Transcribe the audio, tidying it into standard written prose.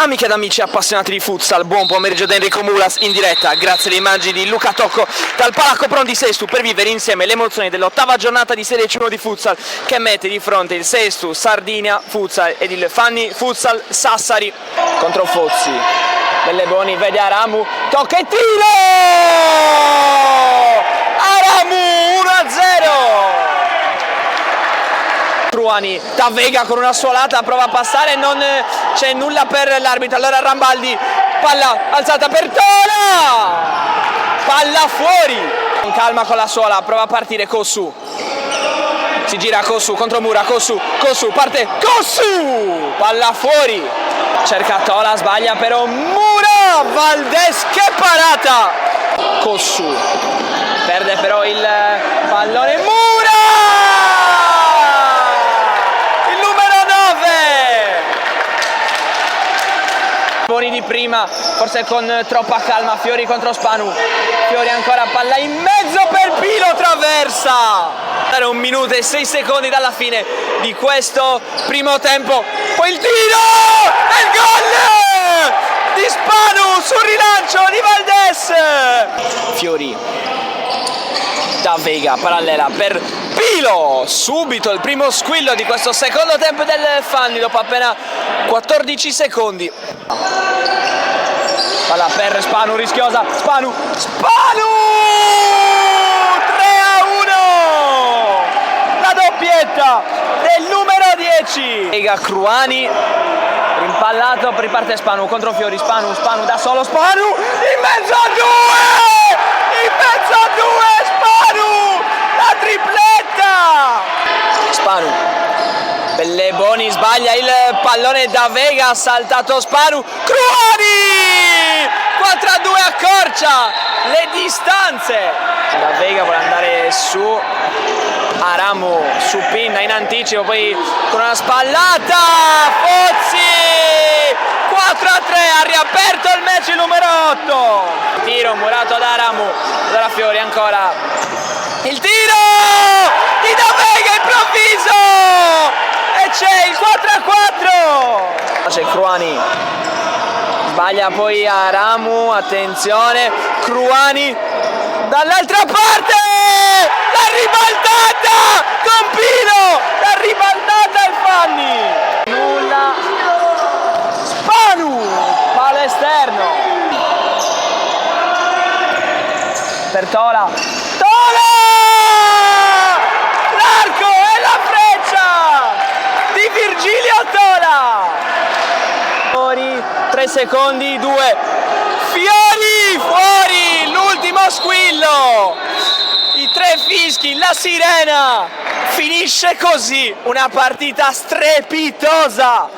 Amiche ed amici appassionati di futsal, buon pomeriggio da Enrico Mulas in diretta grazie alle immagini di Luca Tocco dal Palacco Pronti Sestu per vivere insieme le emozioni dell'8ª giornata di Serie C1 di futsal che mette di fronte il Sestu Sardinia Futsal ed il Fanni Futsal Sassari contro Fozzi. Belleboni vede Aramu, tocca e tiro! Aramu 1-0! Cruani, Tavega con una suolata prova a passare, non c'è nulla per l'arbitro, allora Rambaldi, palla alzata per Tola, palla fuori, con calma con la suola, prova a partire Kossu, si gira Kossu contro Mura, Kossu, parte, Kossu, palla fuori, cerca Tola, sbaglia però Mura, Valdes che parata, Kossu, perde però il pallone Mura! Boni di prima, forse con troppa calma, Fiori contro Spanu, Fiori ancora palla in mezzo per Pilo, traversa! 1 minuto e 6 secondi dalla fine di questo primo tempo, poi il tiro! E il gol! Di Spanu sul rilancio di Valdes! Fiori, da Vega, parallela per Pilo, subito il primo squillo di questo secondo tempo del Fanni dopo appena 14 secondi. Palla per Spanu, rischiosa, Spanu! 3-1! La doppietta del numero 10. Lega Cruani, rimpallato, riparte Spanu contro Fiori, Spanu da solo, Spanu in mezzo a due! Spanu! La tripletta! Spanu, Belleboni sbaglia il pallone da Vega, ha saltato Spanu, Cruani! 4-2 accorcia le distanze. Da Vega vuole andare su Aramu, su pinna in anticipo, poi con una spallata, Fozzi! 4-3, ha riaperto il match il numero 8. Tiro murato da Aramu, allora Fiori ancora. Il tiro di Da Vega improvviso! E c'è il 4-4! C'è Cruani, sbaglia poi Aramu, attenzione, Cruani dall'altra parte! La ribaltata con Pino! La ribaltata al Fanni! Nulla. Spanu! Palo esterno. Per Tola. Tola! L'arco e la freccia di Virgilio Tola! Fuori, 3 secondi, 2. Fiori fuori! L'ultimo squillo! I 3 fischi, la sirena! Finisce così una partita strepitosa